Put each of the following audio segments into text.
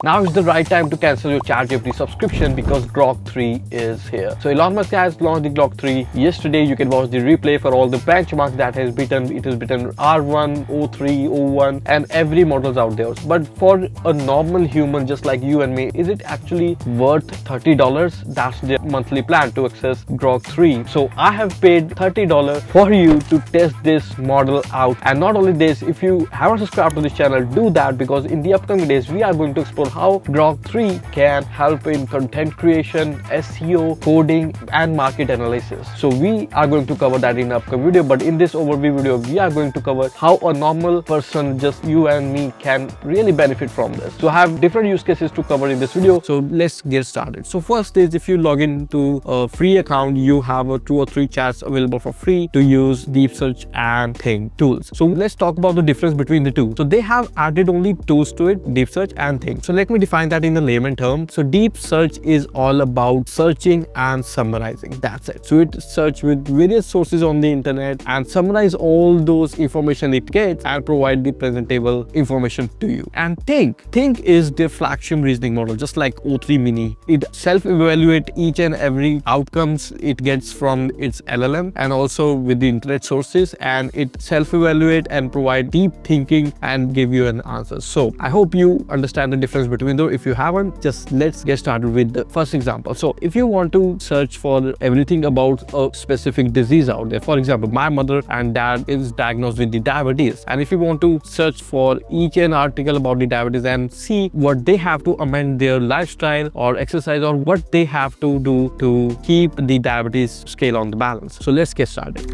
Now is the right time to cancel your ChatGPT subscription because Grok 3 is here. So Elon Musk has launched the Grok 3 yesterday. You can watch the replay for all the benchmarks that has beaten. It has beaten R1, O3, O1 and every models out there. But for a normal human just like you and me, is it actually worth $30? That's the monthly plan to access Grok 3. So I have paid $30 for you to test this model out. And not only this, if you haven't subscribed to this channel, do that, because in the upcoming days we are going to explore how Grok 3 can help in content creation, SEO, coding and market analysis. So we are going to cover that in the upcoming video, but in this overview video we are going to cover how a normal person, just you and me, can really benefit from this. So I have different use cases to cover in this video. So let's get started. So first is, if you log into a free account, you have 2 or 3 chats available for free to use deep search and Think tools. So let's talk about the difference between the two. So they have added only tools to it, deep search and Think. So let me define that in a layman term. So deep search is all about searching and summarizing. That's it. So it search with various sources on the internet and summarize all those information it gets and provide the presentable information to you. And Think is the flagship reasoning model, just like O3 Mini. It self-evaluate each and every outcomes it gets from its LLM and also with the internet sources, and it self-evaluate and provide deep thinking and give you an answer. So I hope you understand the difference between those. If you haven't, just let's get started with the first example. So if you want to search for everything about a specific disease out there, for example, my mother and dad is diagnosed with the diabetes, and if you want to search for each and article about the diabetes and see what they have to amend their lifestyle or exercise or what they have to do to keep the diabetes scale on the balance. So let's get started.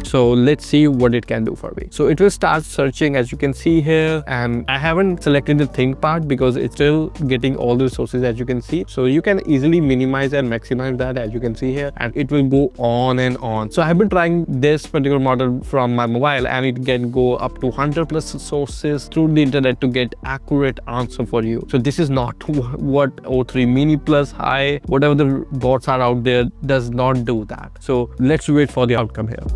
So let's see what it can do for me. So it will start searching, as you can see here, and I haven't selected the Think part because it's still getting all the sources, as you can see. So you can easily minimize and maximize that, as you can see here, and it will go on and on. So I've been trying this particular model from my mobile, and it can go up to 100 plus sources through the internet to get accurate answer for you. So this is not what O3 Mini Plus High, whatever the bots are out there, does not do that. So let's wait for the outcome here.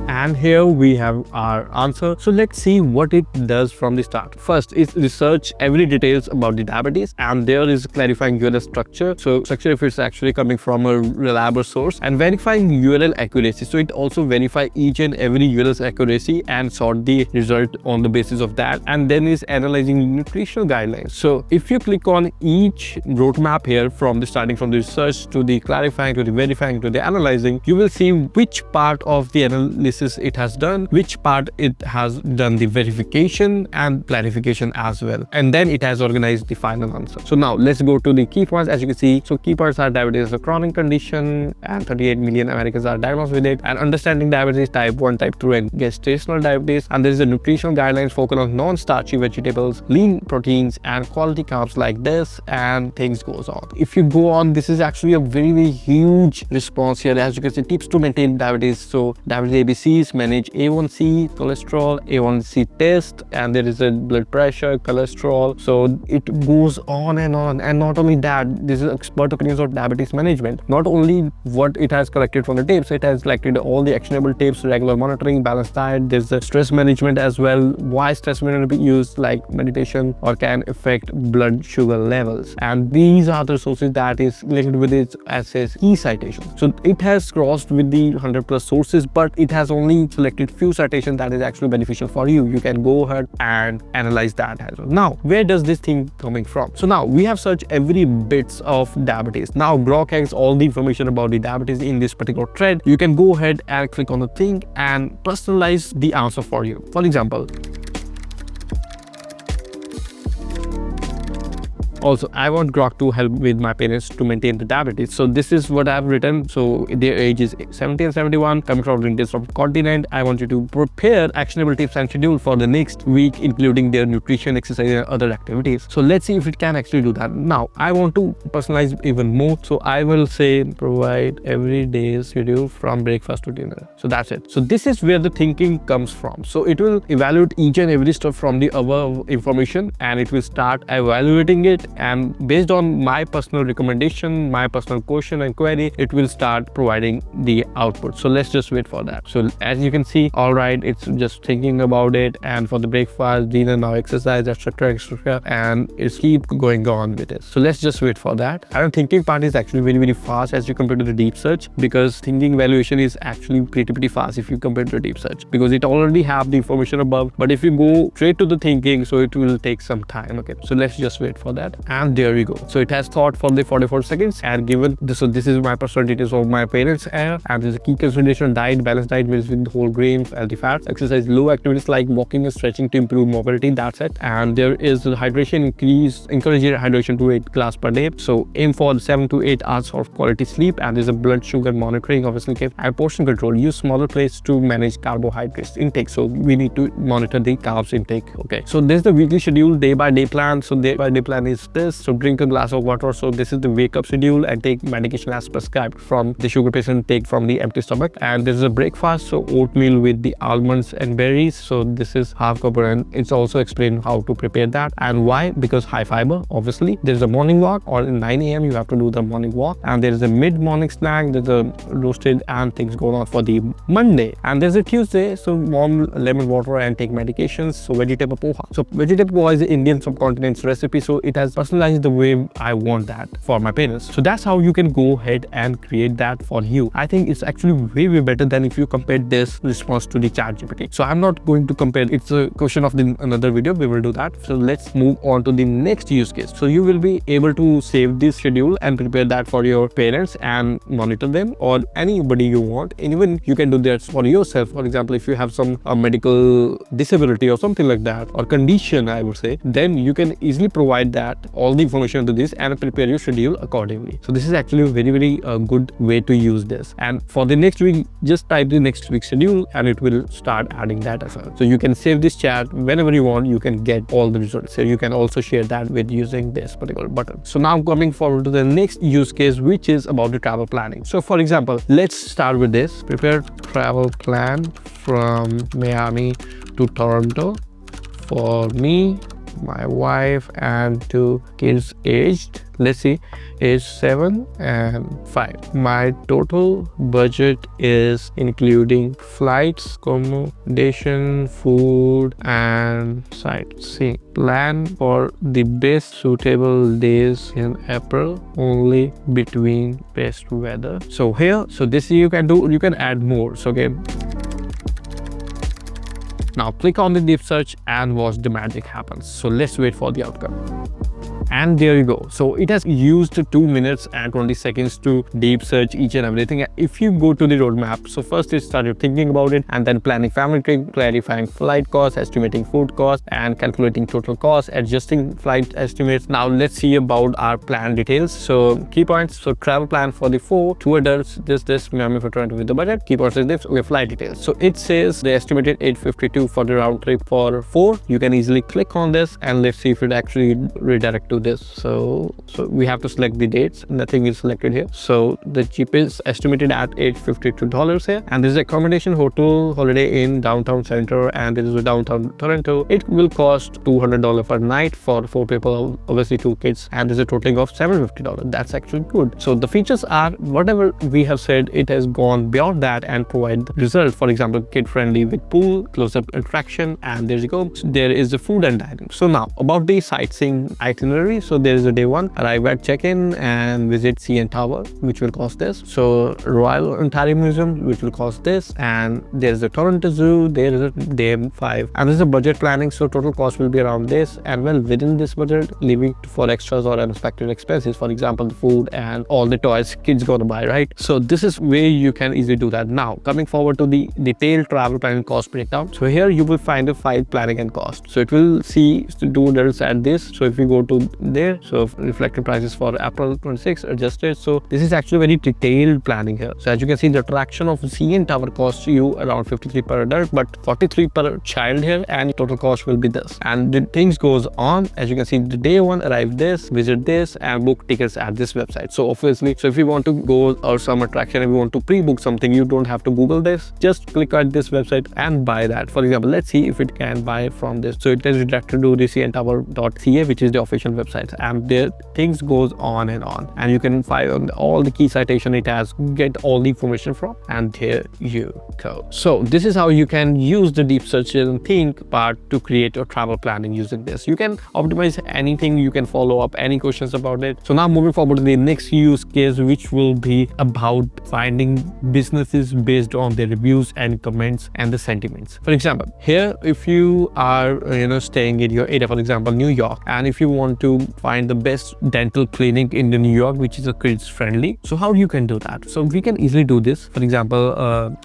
And here we have our answer. So let's see what it does from the start. First is research every details about the diabetes, and there is clarifying URL structure. So structure if it's actually coming from a reliable source, and verifying URL accuracy. So it also verify each and every URL's accuracy and sort the result on the basis of that. And then is analyzing nutritional guidelines. So if you click on each roadmap here, from the starting from the research to the clarifying to the verifying to the analyzing, you will see which part of the analysis it has done, which part it has done the verification and clarification as well, and then it has organized the final answer. So now let's go to the key points. As you can see, so key points are diabetes is a chronic condition and 38 million Americans are diagnosed with it, and understanding diabetes type 1, type 2 and gestational diabetes. And there is a nutritional guidelines focus on non-starchy vegetables, lean proteins and quality carbs like this, and things goes on. If you go on, this is actually a very huge response here. As you can see, tips to maintain diabetes. So diabetes ABC, manage A1C, cholesterol, A1C test, and there is a blood pressure, cholesterol. So it goes on. And not only that, this is expert opinions of diabetes management. Not only what it has collected from the tapes, it has collected all the actionable tapes, regular monitoring, balanced diet. There's the stress management as well. Why stress management be used, like meditation, or can affect blood sugar levels. And these are the sources that is linked with its assess key citations. So it has crossed with the 100 plus sources, but it has only selected few citations that is actually beneficial for you. You can go ahead and analyze that as well. Now, where does this thing coming from? So now we have searched every bits of diabetes. Now Grok has all the information about the diabetes in this particular thread. You can go ahead and click on the thing and personalize the answer for you. For example, also, I want Grok to help with my parents to maintain the diabetes. So this is what I've written. So their age is 70 and 71, coming from Indians from continent. I want you to prepare actionable tips and schedule for the next week, including their nutrition, exercise, and other activities. So let's see if it can actually do that. Now, I want to personalize even more. So I will say provide every day's schedule from breakfast to dinner. So that's it. So this is where the thinking comes from. So it will evaluate each and every stuff from the above information, and it will start evaluating it and based on my personal recommendation, my personal question and query, it will start providing the output. So let's just wait for that. So as you can see, all right, it's just thinking about it, and for the breakfast, dinner, now exercise, etc., and it's keep going on with it. So let's just wait for that. And thinking part is actually very fast as you compare to the deep search, because thinking evaluation is actually pretty fast if you compare to the deep search, because it already have the information above. But if you go straight to the thinking, so it will take some time. Okay, so let's just wait for that. And there we go. So it has thought for the 44 seconds and given this. So this is my personal details of my parents, and there's a key consideration: diet, balanced diet with whole grains, healthy fats, exercise, low activities like walking and stretching to improve mobility. That's it. And there is hydration, encourage hydration to 8 glass per day. So aim for 7 to 8 hours of quality sleep, and there's a blood sugar monitoring, obviously, and portion control. Use smaller plates to manage carbohydrates intake. So we need to monitor the carbs intake. Okay, so there's the weekly schedule, day by day plan. So day by day plan is this. So drink a glass of water. So this is the wake up schedule, and take medication as prescribed from the sugar patient take from the empty stomach. And this is a breakfast, so oatmeal with the almonds and berries. So this is half cup, and it's also explained how to prepare that and why, because high fiber, obviously. There's a morning walk, or in 9 a.m. you have to do the morning walk, and there's a mid-morning snack, there's a roasted and things going on for the Monday. And there's a Tuesday, so warm lemon water and take medications. So vegetable poha. So vegetable poha is an Indian subcontinent's recipe, so it has personalized the way I want that for my parents. So that's how you can go ahead and create that for you. I think it's actually way better than if you compare this response to the ChatGPT. So I'm not going to compare, it's a question of another video, we will do that. So let's move on to the next use case. So you will be able to save this schedule and prepare that for your parents and monitor them, or anybody you want. And even you can do that for yourself. For example, if you have some medical disability or something like that, or condition, I would say, then you can easily provide that all the information to this and prepare your schedule accordingly. So this is actually a very good way to use this. And for the next week, just type the next week's schedule and it will start adding that as well. So you can save this chat whenever you want. You can get all the results. So you can also share that with using this particular button. So now coming forward to the next use case, which is about the travel planning. So for example, let's start with this. Prepare travel plan from Miami to Toronto for me, my wife, and 2 kids aged, let's see, age 7 and 5. My total budget is including flights, accommodation, food, and sightseeing. Plan for the best suitable days in April, only between best weather. So here, so this you can do, you can add more. So okay, now click on the deep search and watch the magic happens. So let's wait for the outcome. And there you go. So it has used 2 minutes and 20 seconds to deep search each and everything. If you go to the roadmap, so first it started thinking about it, and then planning family trip, clarifying flight costs, estimating food costs, and calculating total costs, adjusting flight estimates. Now let's see about our plan details. So key points. So travel plan for the 2 adults, this Miami for Toronto with the budget. Key points is this, we have flight details. So it says the estimated $852 for the round trip for 4. You can easily click on this and let's see if it actually redirect to this. So we have to select the dates. Nothing is selected here. So the cheapest estimated at $852 here, and this is accommodation, hotel, holiday inn, downtown center, and this is downtown Toronto. It will cost $200 per night for 4 people, obviously 2 kids, and there's a totaling of $750. That's actually good. So the features are whatever we have said. It has gone beyond that and provide the result. For example, kid friendly with pool, close-up attraction, and there you go. So there is the food and dining. So now about the sightseeing itinerary. So there is a day 1, arrive at check-in and visit CN Tower, which will cost this. So Royal Ontario Museum, which will cost this, and there is a Toronto Zoo. There is a day 5, and this is a budget planning. So total cost will be around this, and well within this budget, leaving for extras or unexpected expenses. For example, the food and all the toys kids gonna buy, right? So this is where you can easily do that. Now coming forward to the detailed travel planning cost breakdown. So here you will find the flight planning and cost. So it will see 2 adults at this. So if you go to there, so reflected prices for April 26 adjusted. So this is actually very detailed planning here. So as you can see, the attraction of CN Tower costs you around 53 per adult, but 43 per child here, and total cost will be this. And the things goes on. As you can see, the day 1, arrive this, visit this, and book tickets at this website. So obviously, so if you want to go or some attraction, if you want to pre-book something, you don't have to Google this. Just click on this website and buy that. For example, let's see if it can buy from this. So it is redirected to the cntower.ca, which is the official website. websites, and there things goes on, and you can find all the key citation it has, get all the information from, and there you go. So this is how you can use the deep search and think part to create your travel planning using this. You can optimize anything, you can follow up any questions about it. So now moving forward to the next use case, which will be about finding businesses based on their reviews and comments and the sentiments. For example, here if you are staying in your area, for example New York, and if you want to find the best dental clinic in the New York which is a kids friendly, so how you can do that? So we can easily do this. For example,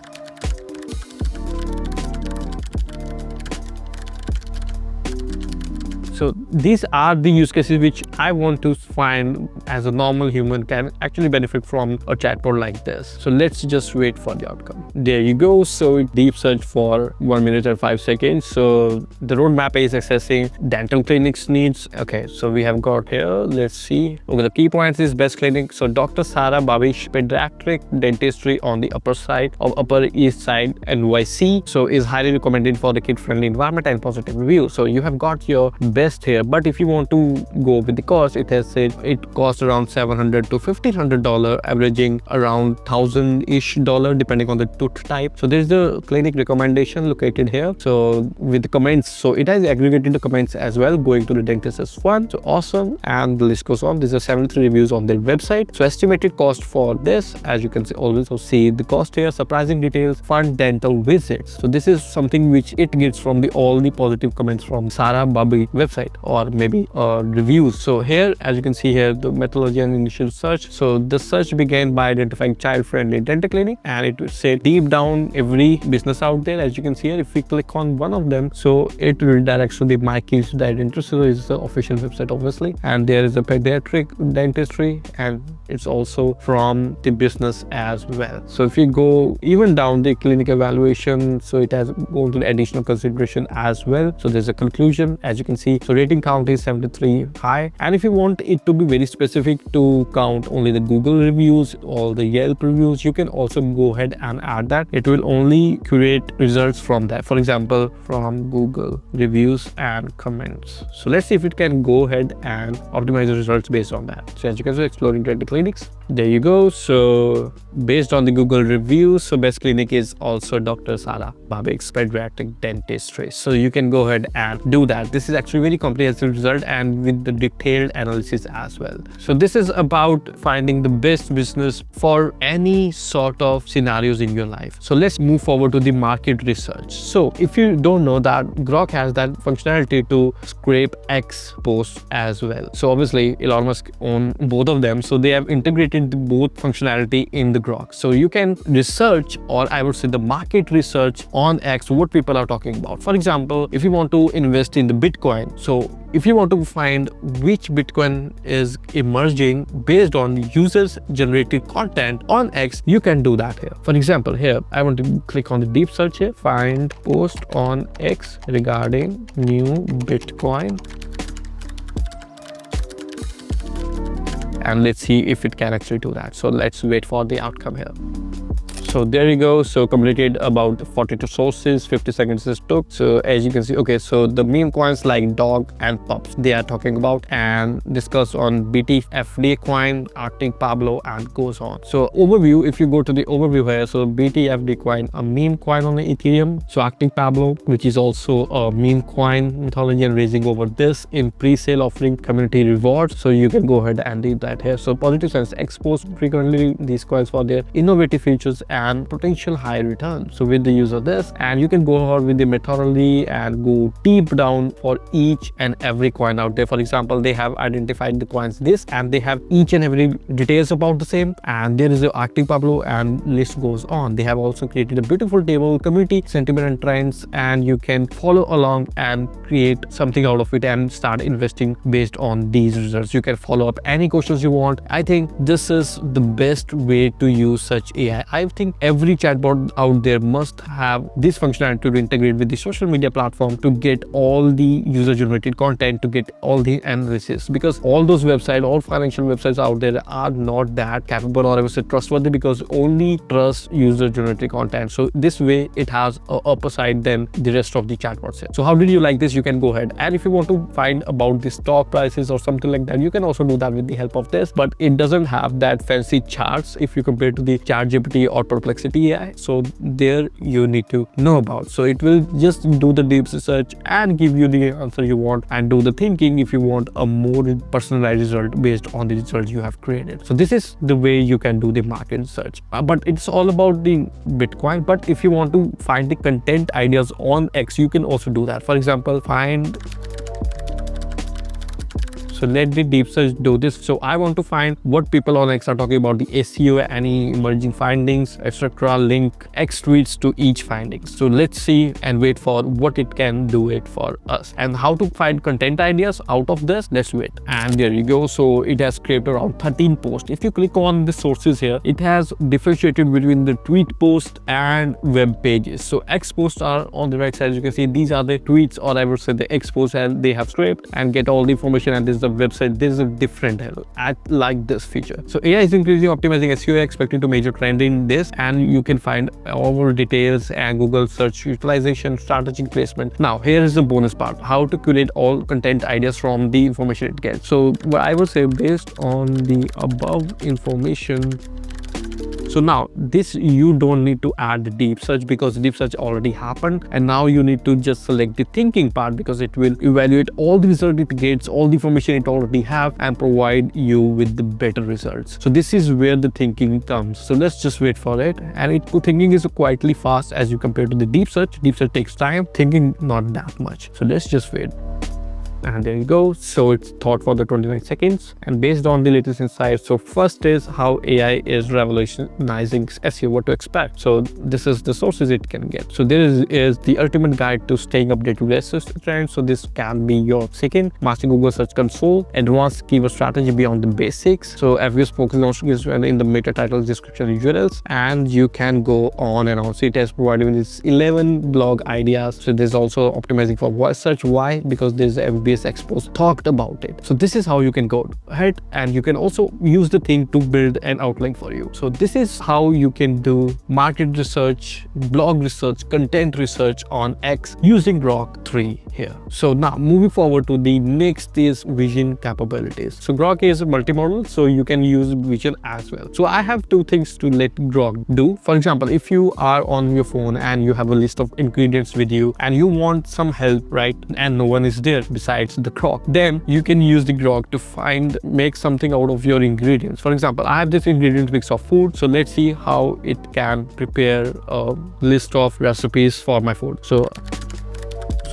so these are the use cases which I want to find as a normal human can actually benefit from a chatbot like this. So let's just wait for the outcome. There you go. So it deep search for 1 minute and 5 seconds. So the roadmap is accessing dental clinics needs. Okay, so we have got here, let's see. Okay, the key points is best clinic. So Dr. Sarah Babish Pediatric Dentistry on the upper side of Upper East Side NYC. So is highly recommended for the kid-friendly environment and positive review. So you have got your best here, but if you want to go with the cost, it has said it costs around $700 to $1,500, averaging around $1,000-ish depending on the tooth type. So there's the clinic recommendation located here. So with the comments, so it has aggregated the comments as well, going to the dentist as one. So awesome, and the list goes on. There's a 73 reviews on their website. So estimated cost for this, as you can see, also see the cost here, surprising details, fun dental visits. So this is something which it gets from all the positive comments from Sarah Babi website, or maybe reviews. So here, as you can see here, the methodology and initial search. So the search began by identifying child-friendly dental clinic, and it will say deep down every business out there. As you can see here, if we click on one of them, so it redirects to the My Kids Dentistry. So it's the official website obviously, and there is a pediatric dentistry, and it's also from the business as well. So if you go even down the clinic evaluation, so it has gone to the additional consideration as well. So there's a conclusion, as you can see. So rating count is 73 high, and if you want it to be very specific to count only the Google reviews or the Yelp reviews, you can also go ahead and add that. It will only curate results from that, for example from Google reviews and comments. So let's see if it can go ahead and optimize the results based on that. So as you can see, exploring dental clinics, there you go. So based on the Google reviews, so best clinic is also Dr. Sarah Babik's Pediatric Dentistry. So you can go ahead and do that. This is actually very comprehensive result and with the detailed analysis as well. So this is about finding the best business for any sort of scenarios in your life. So let's move forward to the market research. So if you don't know that, Grok has that functionality to scrape X posts as well. So obviously Elon Musk owns both of them, so they have integrated both functionality in the Grok. So you can research, or I would say the market research on X, what people are talking about. For example, if you want to invest in the Bitcoin, so if you want to find which Bitcoin is emerging based on users generated content on X, you can do that here. For example, here I want to click on the deep search here, find post on X regarding new Bitcoin, and let's see if it can actually do that. So let's wait for the outcome here. So there you go. So completed about 42 sources, 50 seconds it took. So as you can see, okay, so the meme coins like dog and pups they are talking about and discuss on BTFD coin, Arctic Pablo, and goes on. So overview, if you go to the overview here, so BTFD coin, a meme coin on the Ethereum. So Arctic Pablo, which is also a meme coin mythology, and raising over this in pre-sale offering community rewards. So you can go ahead and do that here. So positive sense expose frequently these coins for their innovative features and potential high return. So with the use of this, and you can go ahead with the methodology and go deep down for each and every coin out there. For example, they have identified the coins this, and they have each and every details about the same, and there is the Arctic Pablo, and list goes on. They have also created a beautiful table, community sentiment and trends, and you can follow along and create something out of it and start investing based on these results. You can follow up any questions you want. I think this is the best way to use such AI. I think think every chatbot out there must have this functionality to integrate with the social media platform to get all the user generated content, to get all the analysis, because all those websites, all financial websites out there are not that capable or I would say trustworthy, because only trust user generated content. So this way it has a upper side than the rest of the chatbots. So how did you like this? You can go ahead, and if you want to find about the stock prices or something like that, you can also do that with the help of this, but it doesn't have that fancy charts if you compare to the ChatGPT or Perplexity AI. So there you need to know about. So it will just do the deep research and give you the answer you want, and do the thinking if you want a more personalized result based on the result you have created. So this is the way you can do the market research, but it's all about the Bitcoin. But if you want to find the content ideas on X, you can also do that. For example, so let the deep search do this. So I want to find what people on X are talking about, the SEO, any emerging findings, etc. Link X tweets to each finding. So let's see and wait for what it can do it for us, and how to find content ideas out of this. Let's wait. And there you go. So it has scraped around 13 posts. If you click on the sources here, it has differentiated between the tweet post and web pages. So X posts are on the right side. As you can see, these are the tweets, or I would say the X posts, and they have scraped and get all the information. And this is the website. This is a different level. I like this feature. So AI is increasingly optimizing SEO, expecting to major trend in this, and you can find all details and Google search utilization, strategic placement. Now here is the bonus part: how to curate all content ideas from the information it gets. So what I would say, based on the above information. So now this, you don't need to add the deep search, because deep search already happened, and now you need to just select the thinking part, because it will evaluate all the result it gets, all the information it already have, and provide you with the better results. So this is where the thinking comes. So let's just wait for it. And thinking is quietly fast as you compare to the deep search. Deep search takes time, thinking not that much. So let's just wait. And there you go. So it's thought for the 29 seconds, and based on the latest insights. So first is how AI is revolutionizing SEO, what to expect. So this is the sources it can get. So there is the ultimate guide to staying updated with SEO trends. So this can be your second, mastering Google Search Console, advanced keyword strategy beyond the basics. So FBS focus on in the meta titles, description, URLs, and you can go on and on. So it has provided with this 11 blog ideas. So there's also optimizing for voice search. Why? Because there's FBS Expos talked about it. So this is how you can go ahead, and you can also use the thing to build an outline for you. So this is how you can do market research, blog research, content research on X using Grok 3 here. So now moving forward to the next is vision capabilities. So Grok is multimodal, so you can use vision as well. So I have two things to let Grok do. For example, if you are on your phone and you have a list of ingredients with you, and you want some help, right, and no one is there besides the Grok, then you can use the Grok to make something out of your ingredients. For example, I have this ingredient mix of food. So let's see how it can prepare a list of recipes for my food. So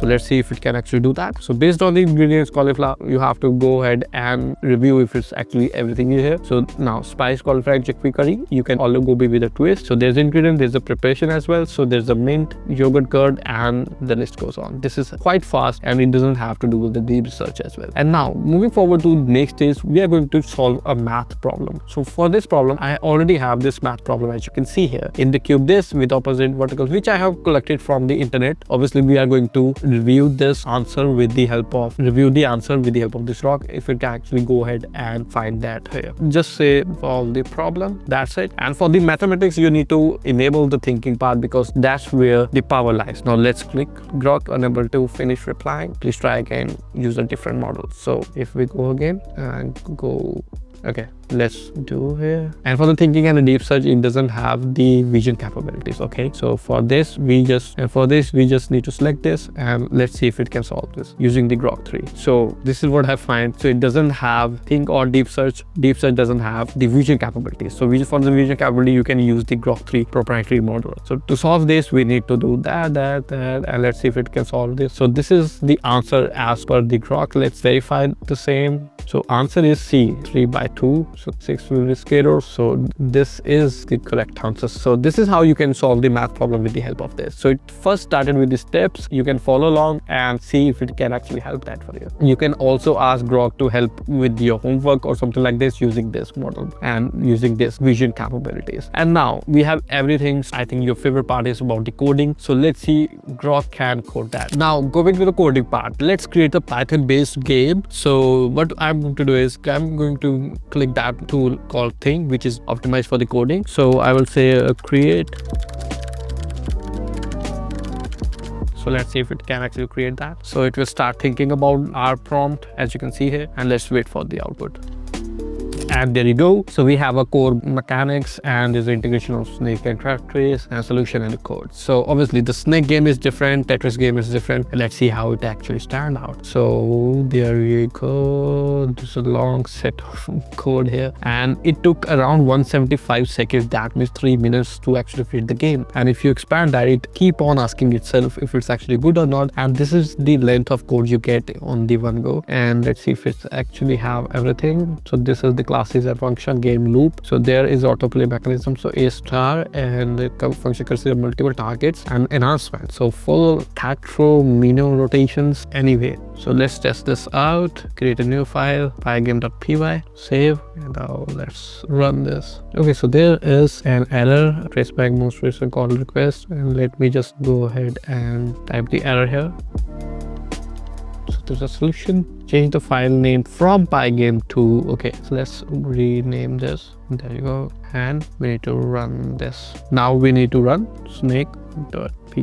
let's see if it can actually do that. So based on the ingredients, cauliflower, you have to go ahead and review if it's actually everything in here. So now spice cauliflower chickpea curry, you can aloo gobi with a twist. So there's ingredient, there's a preparation as well. So there's a mint, yogurt curd, and the list goes on. This is quite fast, and it doesn't have to do with the deep research as well. And now moving forward to next is we are going to solve a math problem. So for this problem, I already have this math problem, as you can see here in the cube, this with opposite verticals, which I have collected from the internet. Obviously we are going to review this answer with the help of this Grok. If it can actually go ahead and find that here, just say solve the problem, that's it. And for the mathematics, you need to enable the thinking part, because that's where the power lies. Now let's click Grok, unable to finish replying. Please try again, use a different model. So if we go again and go, okay, let's do here. And for the thinking and the deep search, it doesn't have the vision capabilities. Okay, so for this we just need to select this, and let's see if it can solve this using the Grok 3. So this is what I find. So it doesn't have think or deep search doesn't have the vision capabilities. So for the vision capability, you can use the Grok 3 proprietary model. So to solve this, we need to do that, and let's see if it can solve this. So this is the answer as per the Grok. Let's verify the same. So answer is C, 3/2. So 6 will be scalar. So this is the correct answer. So this is how you can solve the math problem with the help of this. So it first started with the steps. You can follow follow along and see if it can actually help that for you. You can also ask Grok to help with your homework or something like this using this model and using this vision capabilities. And now we have everything. I think your favorite part is about the coding. So let's see Grok can code that. Now going to the coding part, let's create a Python based game. So what I'm going to do is I'm going to click that tool called thing, which is optimized for the coding. So I will say create. So let's see if it can actually create that. So it will start thinking about our prompt, as you can see here, and let's wait for the output. And there you go. So we have a core mechanics and there's the integration of snake and Tetris and solution and the code. So obviously the snake game is different, Tetris game is different. Let's see how it actually stands out. So there we go. There's a long set of code here and it took around 175 seconds. That means 3 minutes to actually create the game. And if you expand that, it keep on asking itself if it's actually good or not. And this is the length of code you get on the one go. And let's see if it's actually have everything. So this is the classes and function game loop. So there is autoplay mechanism. So a star and the function considers multiple targets and enhancement. So full tactro menu rotations anyway. So let's test this out. Create a new file, pygame.py, save, and now let's run this. Okay, so there is an error, traceback most recent call request, and let me just go ahead and type the error here. So there's a solution. Change the file name from pygame to, okay, so let's rename this. There you go. And we need to run this. Now we need to run snake.py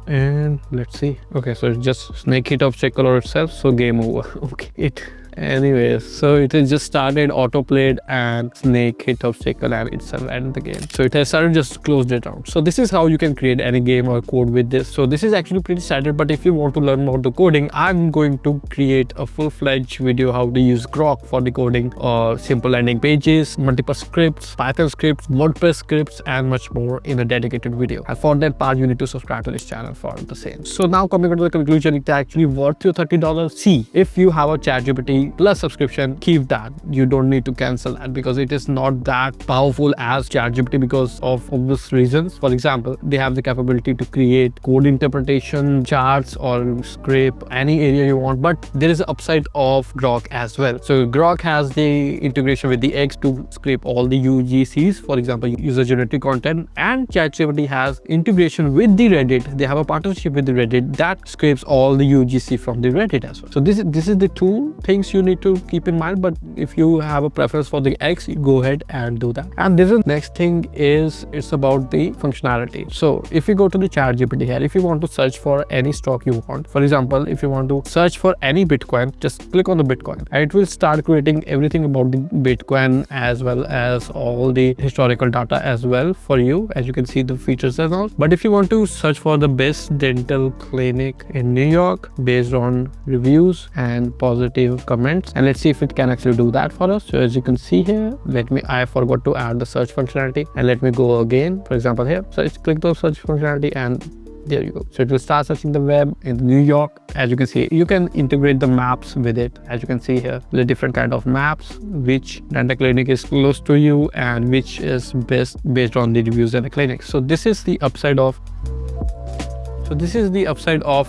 and let's see. Okay, so it's just snake hit obstacle itself, so game over. Okay, anyways, so it has just started, autoplayed, and snake hit obstacle and it's ended the game. So it has started, just closed it out. So this is how you can create any game or code with this. So this is actually pretty standard, but if you want to learn more the coding, I'm going to create a full-fledged video how to use Grok for the coding or simple landing pages, multiple scripts, Python scripts, WordPress scripts, and much more in a dedicated video. And for that part, you need to subscribe to this channel for the same. So now coming to the conclusion, it's actually worth your $30. See, if you have a ChatGPT plus subscription, keep that. You don't need to cancel that because it is not that powerful as ChatGPT because of obvious reasons. For example, they have the capability to create code interpretation, charts, or scrape any area you want, but there is an upside of Grok as well. So Grok has the integration with the X to scrape all the UGCs, for example, user generated content, and ChatGPT has integration with the Reddit. They have a partnership with the Reddit that scrapes all the UGC from the Reddit as well. So this is the two things you need to keep in mind, but if you have a preference for the X, you go ahead and do that. And this is next thing is it's about the functionality. So if you go to the ChatGPT here, if you want to search for any stock you want, for example, if you want to search for any Bitcoin, just click on the Bitcoin and it will start creating everything about the Bitcoin as well as all the historical data as well for you, as you can see the features and all. But if you want to search for the best dental clinic in New York based on reviews and positive comments, and let's see if it can actually do that for us. So as you can see here, I forgot to add the search functionality, and let me go again, for example here. So just click the search functionality and there you go. So it will start searching the web in New York. As you can see, you can integrate the maps with it. As you can see here, the different kind of maps, which dental clinic is close to you and which is best based on the reviews at the clinic. So this is the upside of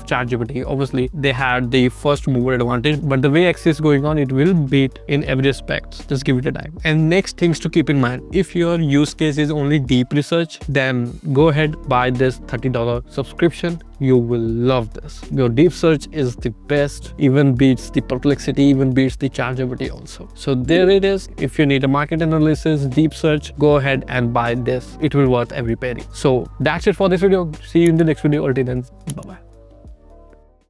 ChatGPT. Obviously, they had the first mover advantage, but the way X is going on, it will beat in every aspect. Just give it a time. And next things to keep in mind, if your use case is only deep research, then go ahead, buy this $30 subscription. You will love this. Your deep search is the best, even beats the Perplexity, even beats the ChatGPT also. So there it is. If you need a market analysis, deep search, go ahead and buy this. It will worth every penny. So that's it for this video. See you in the next video. Until then, bye-bye.